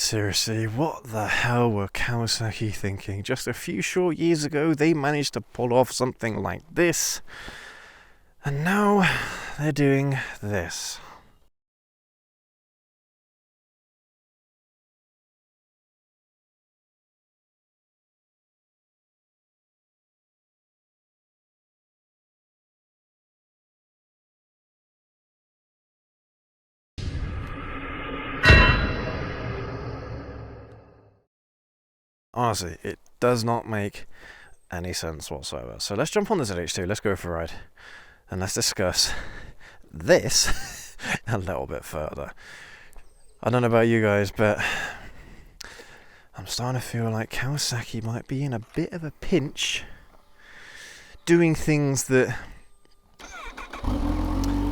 Seriously, what the hell were Kawasaki thinking? Just a few short years ago, they managed to pull off something like this, and now they're doing this. Honestly, it does not make any sense whatsoever. So let's jump on this ZH2, let's go for a ride, and let's discuss this a little bit further. I don't know about you guys, but I'm starting to feel like Kawasaki might be in a bit of a pinch doing things that,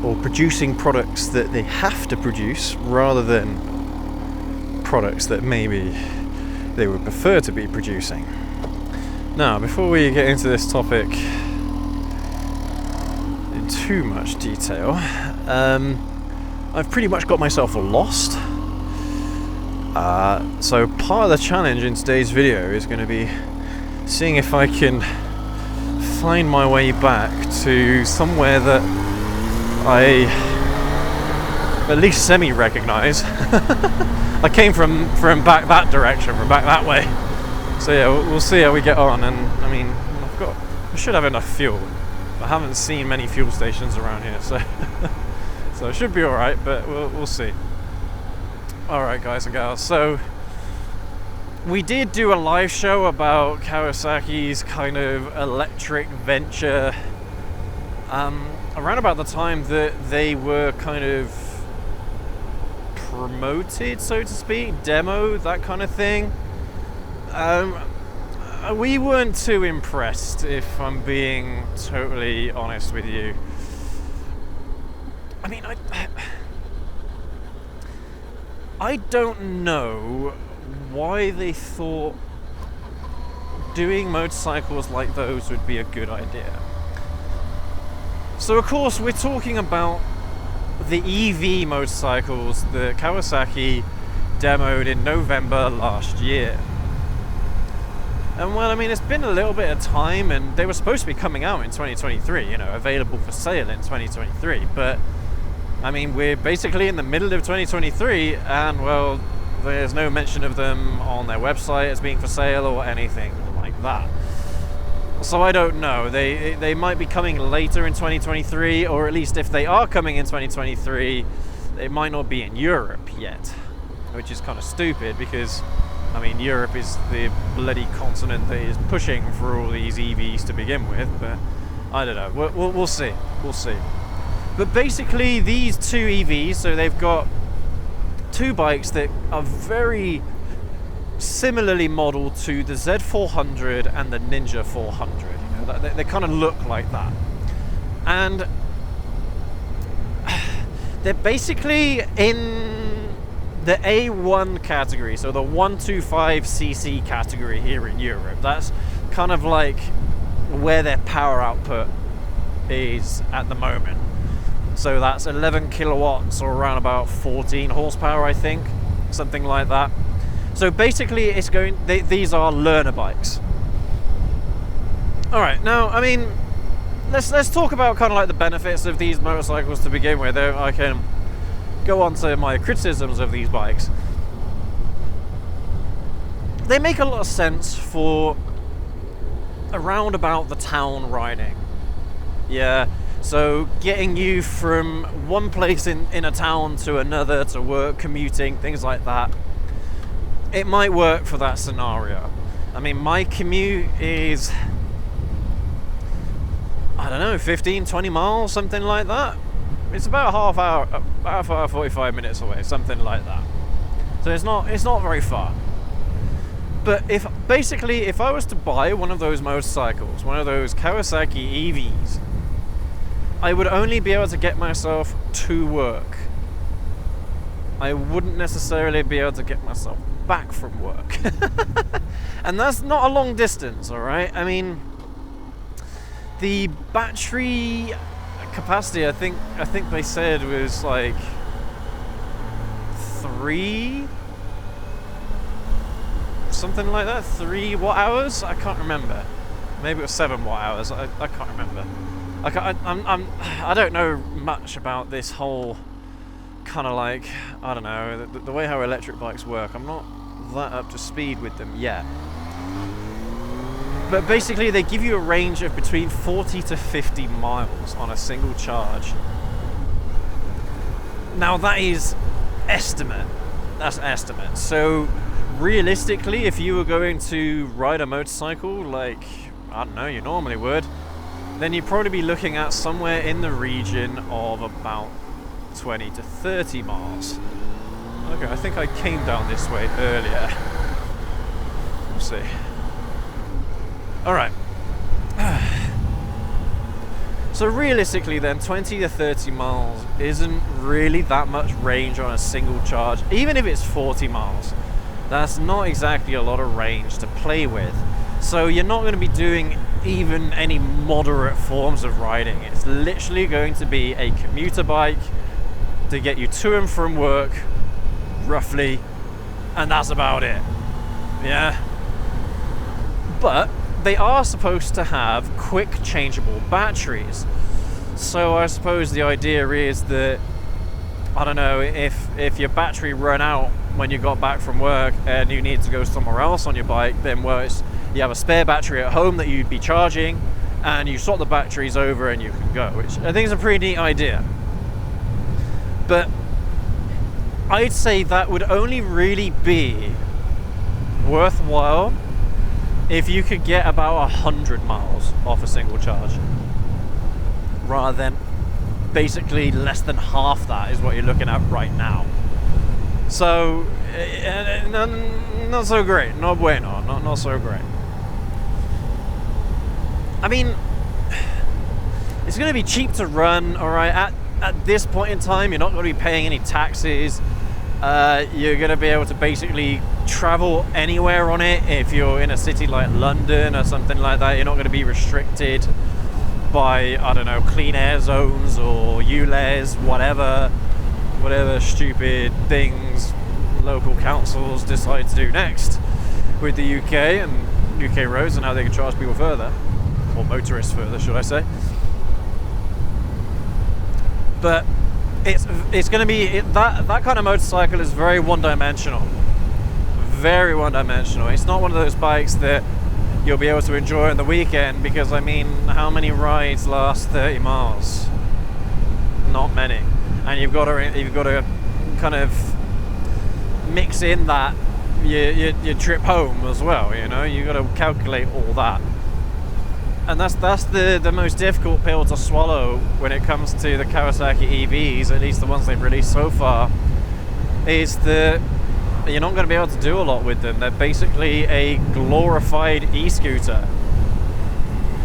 or producing products that they have to produce rather than products that maybe they would prefer to be producing. Now, before we get into this topic in too much detail, I've pretty much got myself lost. So part of the challenge in today's video is going to be seeing if I can find my way back to somewhere that I at least semi-recognize. I came from back that direction, from back that way. So yeah, we'll see how we get on. And I mean, I should have enough fuel. I haven't seen many fuel stations around here, so so it should be all right. But we'll see. All right, guys and gals. So we did do a live show about Kawasaki's kind of electric venture around about the time that they were kind of promoted, so to speak, demo, that kind of thing. We weren't too impressed, if I'm being totally honest with you. I mean, I don't know why they thought doing motorcycles like those would be a good idea. So of course we're talking about the EV motorcycles that Kawasaki demoed in November last year. And well, I mean, it's been a little bit of time, and they were supposed to be coming out in 2023, available for sale in 2023, but I mean, we're basically in the middle of 2023, and well, there's no mention of them on their website as being for sale or anything like that. So I don't know, they might be coming later in 2023, or at least if they are coming in 2023, they might not be in Europe yet, which is kind of stupid because, I mean, Europe is the bloody continent that is pushing for all these EVs to begin with, but I don't know, we'll see, But basically these two EVs, so they've got two bikes that are very similarly modeled to the Z400 and the Ninja 400. They kind of look like that, and they're basically in the A1 category, so the 125cc category here in Europe. That's kind of like where their power output is at the moment. So that's 11 kilowatts, or around about 14 horsepower, I think, something like that. So basically, these are learner bikes. All right, now, I mean, let's talk about kind of like the benefits of these motorcycles to begin with. I can go on to my criticisms of these bikes. They make a lot of sense for around about the town riding. Yeah, so getting you from one place in a town to another, to work, commuting, things like that. It might work for that scenario. I mean, my commute is, I don't know, 15, 20 miles, something like that. It's about half hour, 45 minutes away, something like that. So it's not very far. But if I was to buy one of those motorcycles, one of those Kawasaki EVs, I would only be able to get myself to work. I wouldn't necessarily be able to get myself back from work. And that's not a long distance, all right? I mean, the battery capacity, I think they said was like 3 something like that. 3 watt hours? I can't remember. Maybe it was 7 watt hours. I can't remember. I don't know much about this whole kind of like, I don't know, the way how electric bikes work. I'm not that up to speed with them yet. But basically they give you a range of between 40 to 50 miles on a single charge. Now that is estimate. That's estimate. So realistically, if you were going to ride a motorcycle like, I don't know, you normally would, then you'd probably be looking at somewhere in the region of about 20 to 30 miles. Okay, I think I came down this way earlier. We'll see. Alright. So realistically then, 20 to 30 miles isn't really that much range on a single charge. Even if it's 40 miles, that's not exactly a lot of range to play with. So you're not going to be doing even any moderate forms of riding. It's literally going to be a commuter bike to get you to and from work, roughly, and that's about it. Yeah. But they are supposed to have quick changeable batteries. So I suppose the idea is that, I don't know, if your battery run out when you got back from work and you need to go somewhere else on your bike, then you have a spare battery at home that you'd be charging, and you swap the batteries over and you can go, which I think is a pretty neat idea. But I'd say that would only really be worthwhile if you could get about 100 miles off a single charge, rather than basically less than half that is what you're looking at right now. So not so great. No bueno. Not so great. I mean, it's going to be cheap to run, all right. At this point in time, you're not going to be paying any taxes. You're going to be able to basically travel anywhere on it. If you're in a city like London or something like that, you're not going to be restricted by, I don't know, clean air zones or ULEZ, whatever stupid things local councils decide to do next with the UK and UK roads and how they can charge people further, or motorists further, should I say. But it's going to be that kind of motorcycle is very one-dimensional. Very one-dimensional. It's not one of those bikes that you'll be able to enjoy on the weekend, because I mean, how many rides last 30 miles? Not many. And you've got to kind of mix in that your trip home as well. You know, you've got to calculate all that. And that's the most difficult pill to swallow when it comes to the Kawasaki EVs, at least the ones they've released so far, is that you're not going to be able to do a lot with them. They're basically a glorified e-scooter.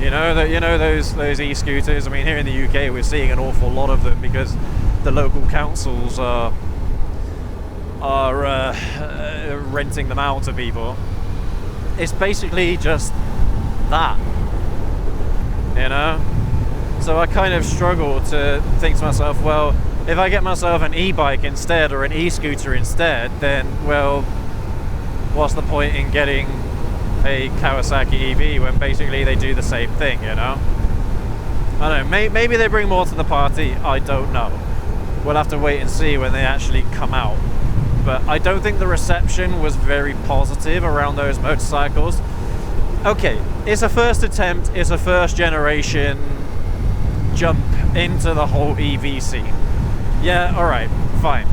You know those e-scooters. I mean, here in the UK we're seeing an awful lot of them because the local councils are renting them out to people. It's basically just that. You know? So I kind of struggle to think to myself, well, if I get myself an e-bike instead or an e-scooter instead, then, well, what's the point in getting a Kawasaki EV when basically they do the same thing, you know? I don't know, maybe they bring more to the party, I don't know. We'll have to wait and see when they actually come out. But I don't think the reception was very positive around those motorcycles. Okay, it's a first attempt, it's a first generation jump into the whole EV scene. Yeah, alright, fine.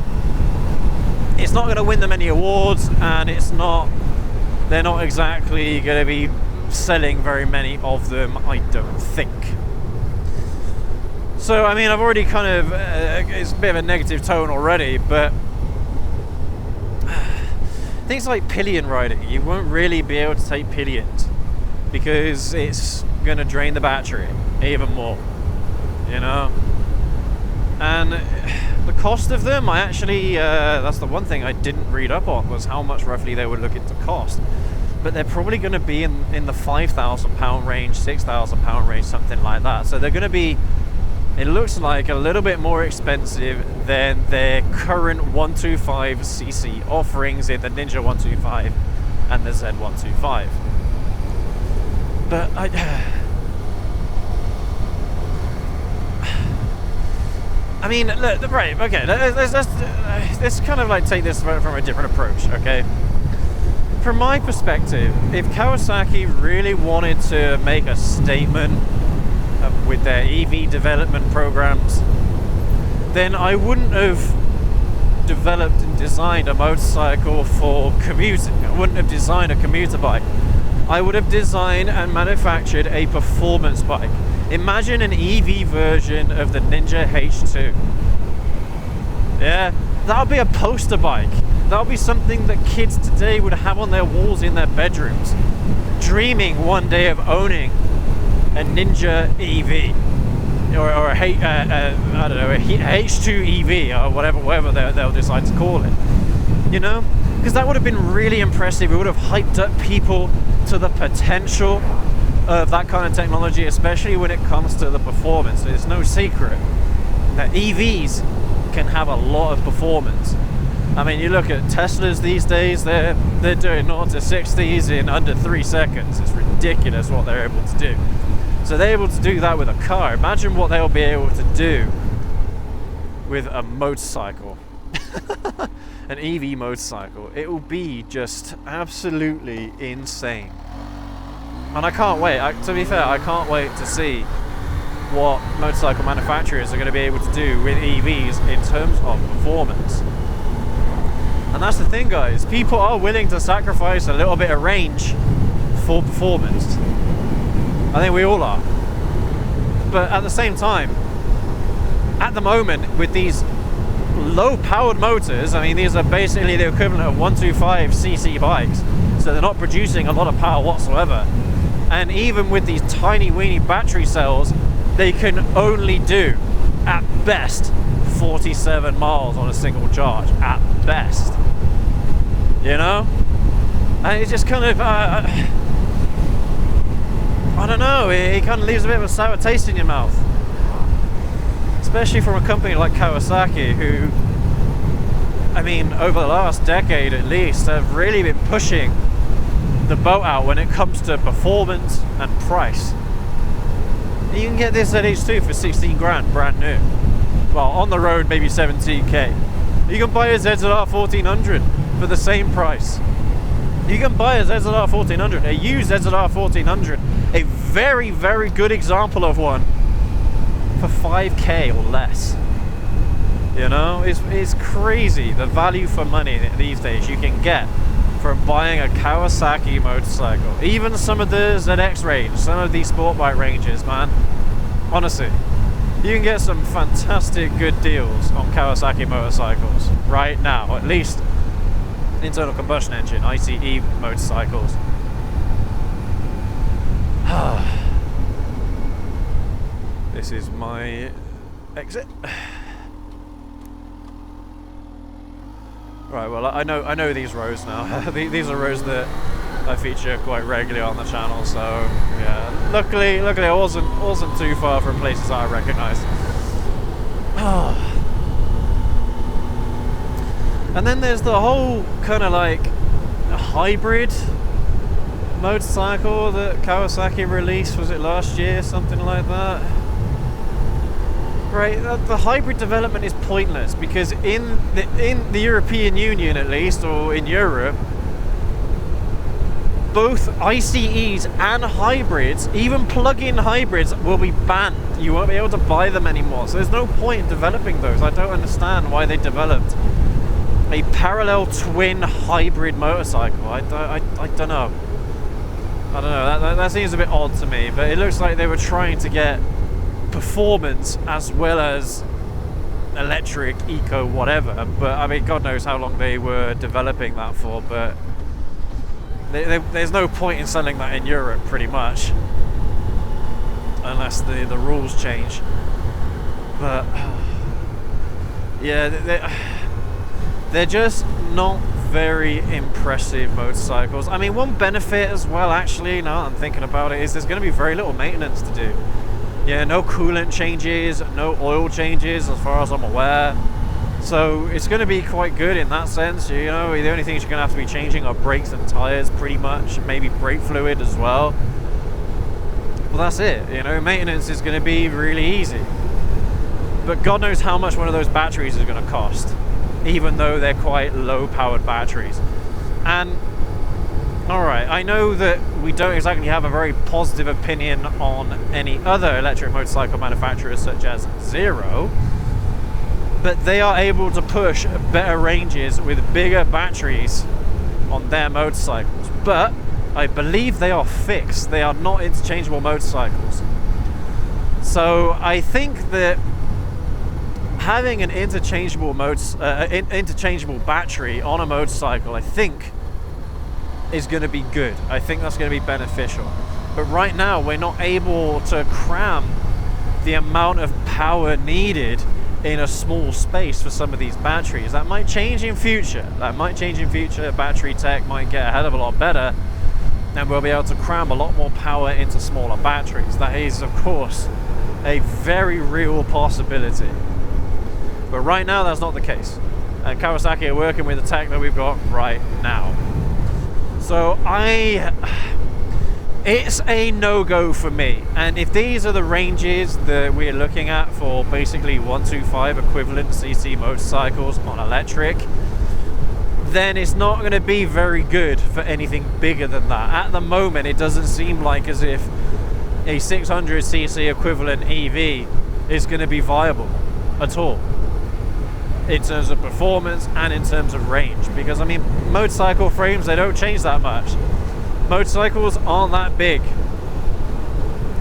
It's not going to win them any awards, and they're not exactly going to be selling very many of them, I don't think. So, I mean, I've already kind of, it's a bit of a negative tone already, but things like pillion riding, you won't really be able to take pillions because it's going to drain the battery even more, you know? And the cost of them, I actually, that's the one thing I didn't read up on, was how much roughly they would look at to cost. But they're probably going to be in the £5,000 range, £6,000 range, something like that. So they're going to be, it looks like, a little bit more expensive than their current 125cc offerings in the Ninja 125 and the Z125. But I mean, look, right, okay, let's kind of like take this from a different approach, okay? From my perspective, if Kawasaki really wanted to make a statement with their EV development programs, then I wouldn't have developed and designed a motorcycle for commuting. I wouldn't have designed a commuter bike. I would have designed and manufactured a performance bike. Imagine an EV version of the Ninja H2. Yeah, that would be a poster bike. That would be something that kids today would have on their walls in their bedrooms, dreaming one day of owning a Ninja EV, or a I don't know, a H2 EV, or whatever they'll decide to call it. You know, because that would have been really impressive. It would have hyped up people to the potential of that kind of technology, especially when it comes to the performance. It's no secret that EVs can have a lot of performance. I mean, you look at Teslas these days, they're doing 0 to 60s in under 3 seconds. It's ridiculous what they're able to do. So they're able to do that with a car. Imagine what they'll be able to do with a motorcycle. An EV motorcycle. It will be just absolutely insane. And I can't wait. To be fair, I can't wait to see what motorcycle manufacturers are going to be able to do with EVs in terms of performance. And that's the thing, guys. People are willing to sacrifice a little bit of range for performance. I think we all are. But at the same time, at the moment, with these low-powered motors, I mean, these are basically the equivalent of 125cc bikes, so they're not producing a lot of power whatsoever. And even with these tiny weeny battery cells, they can only do, at best, 47 miles on a single charge, at best. You know? And it's just kind of, I don't know, it kind of leaves a bit of a sour taste in your mouth. Especially from a company like Kawasaki, who, I mean, over the last decade at least, have really been pushing the boat out when it comes to performance and price. You can get this ZH2 for 16 grand, brand new. Well, on the road, maybe 17k. You can buy a ZZR 1400 for the same price. You can buy a ZZR 1400, a used ZZR 1400, a very, very good example of one, for 5k or less. You know, it's crazy the value for money these days you can get from buying a Kawasaki motorcycle. Even some of the ZX range, some of these sport bike ranges, man. Honestly, you can get some fantastic good deals on Kawasaki motorcycles right now, at least internal combustion engine, ICE motorcycles. This is my exit. Right, well, I know these roads now. These are roads that I feature quite regularly on the channel, so yeah. Luckily I wasn't too far from places that I recognise. And then there's the whole kind of like hybrid motorcycle that Kawasaki released. Was it last year, something like that? Right, the hybrid development is pointless because in the European Union, at least, or in Europe, both ICEs and hybrids, even plug-in hybrids, will be banned. You won't be able to buy them anymore. So there's no point in developing those. I don't understand why they developed a parallel twin hybrid motorcycle. I don't know. I don't know. That seems a bit odd to me. But it looks like they were trying to get performance as well as electric, eco, whatever. But I mean, God knows how long they were developing that for. But there's no point in selling that in Europe, pretty much, unless the rules change. But yeah, they're just not very impressive motorcycles. I mean, one benefit as well, actually, now that I'm thinking about it, is there's going to be very little maintenance to do. Yeah, no coolant changes, no oil changes as far as I'm aware. So it's going to be quite good in that sense. You know, the only things you're going to have to be changing are brakes and tires, pretty much, maybe brake fluid as well. Well, that's it. You know, maintenance is going to be really easy. But God knows how much one of those batteries is going to cost, even though they're quite low-powered batteries. And alright, I know that we don't exactly have a very positive opinion on any other electric motorcycle manufacturers such as Zero, but they are able to push better ranges with bigger batteries on their motorcycles. But I believe they are fixed. They are not interchangeable motorcycles. So I think that having an interchangeable battery on a motorcycle, I think, is going to be good. I think that's going to be beneficial. But right now, we're not able to cram the amount of power needed in a small space for some of these batteries. That might change in future. Battery tech might get a hell of a lot better, and we'll be able to cram a lot more power into smaller batteries. That is, of course, a very real possibility. But right now, that's not the case. And Kawasaki are working with the tech that we've got right now. So it's a no-go for me. And if these are the ranges that we're looking at for basically 125 equivalent CC motorcycles on electric, then it's not going to be very good for anything bigger than that. At the moment, it doesn't seem like as if a 600cc equivalent EV is going to be viable at all, in terms of performance and in terms of range. Because, I mean, motorcycle frames, they don't change that much. Motorcycles aren't that big.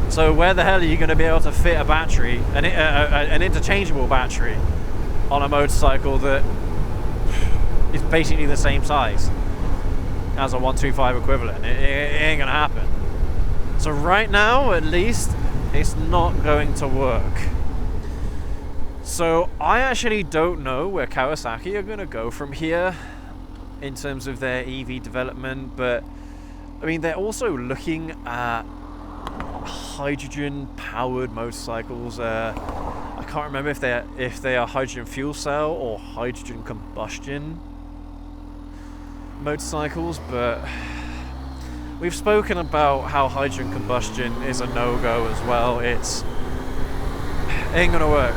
So where the hell are you going to be able to fit a battery, an interchangeable battery, on a motorcycle that is basically the same size as a 125 equivalent? It ain't going to happen. So right now, at least, it's not going to work. So I actually don't know where Kawasaki are going to go from here in terms of their EV development, but I mean, they're also looking at hydrogen-powered motorcycles. I can't remember if they are hydrogen fuel cell or hydrogen combustion motorcycles, but we've spoken about how hydrogen combustion is a no-go as well. It ain't gonna work.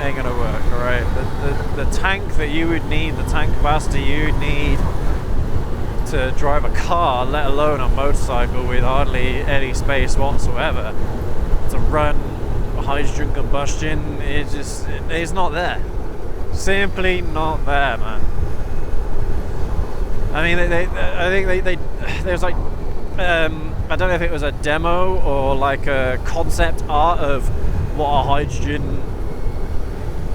Alright? The tank that you would need, the tank capacity you would need to drive a car, let alone a motorcycle with hardly any space whatsoever, to run hydrogen combustion, it's not there. Simply not there, man. I mean, I think there's like, I don't know if it was a demo or like a concept art of what a hydrogen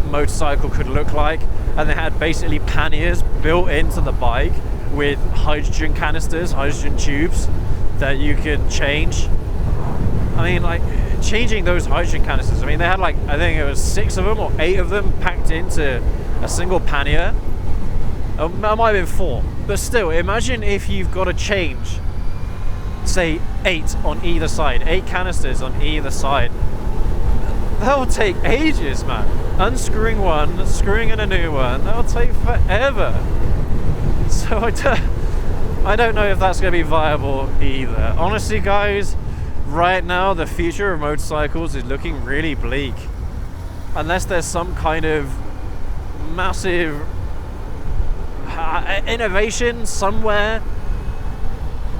motorcycle could look like, and they had basically panniers built into the bike with hydrogen canisters, hydrogen tubes that you can change. I mean, like, changing those hydrogen canisters, I mean, they had like, I think it was 6 of them or 8 of them packed into a single pannier. It might have been 4, but still, imagine if you've got to change, say, 8 on either side, 8 canisters on either side. That'll take ages, man. Unscrewing one, screwing in a new one, that'll take forever. So I don't know if that's going to be viable either. Honestly, guys, right now the future of motorcycles is looking really bleak. Unless there's some kind of massive innovation somewhere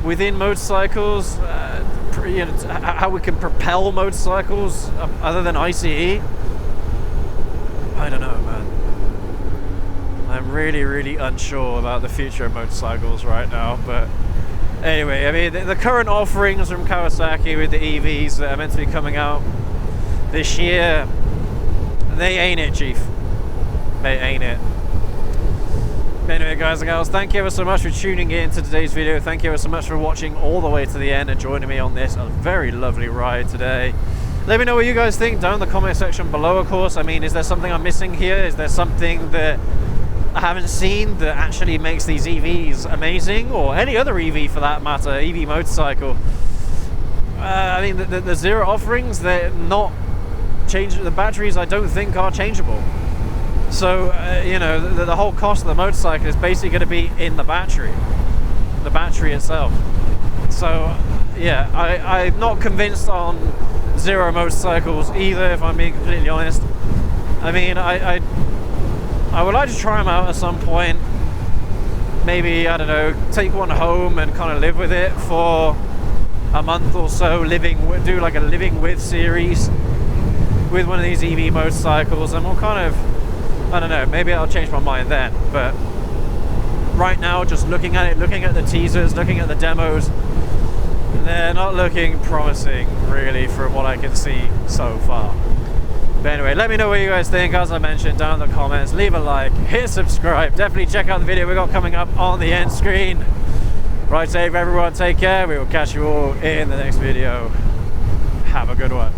within motorcycles, how we can propel motorcycles other than ICE. I don't know, man. I'm really, really unsure about the future of motorcycles right now. But anyway, I mean, the current offerings from Kawasaki with the EVs that are meant to be coming out this year, they ain't it, Chief. They ain't it. Anyway, guys and girls, thank you ever so much for tuning in to today's video. Thank you ever so much for watching all the way to the end and joining me on this very lovely ride today. Let me know what you guys think down in the comment section below, of course. I mean, is there something I'm missing here? Is there something that I haven't seen that actually makes these EVs amazing, or any other EV for that matter, EV motorcycle? I mean, the Zero offerings, they're not changing. The batteries, I don't think, are changeable. So, you know, the whole cost of the motorcycle is basically going to be in the battery itself. So, yeah, I'm not convinced on zero motorcycles either, if I'm being completely honest. I mean, I would like to try them out at some point. Maybe, I don't know, take one home and kind of live with it for a month or so, do like a living with series with one of these EV motorcycles, and we'll kind of, I don't know, maybe I'll change my mind then. But right now, just looking at it, looking at the teasers, looking at the demos, they're not looking promising really from what I can see so far. But anyway, let me know what you guys think, as I mentioned, down in the comments. Leave a like, hit subscribe, definitely check out the video we got coming up on the end screen. Right safe everyone, take care, we will catch you all in the next video. Have a good one.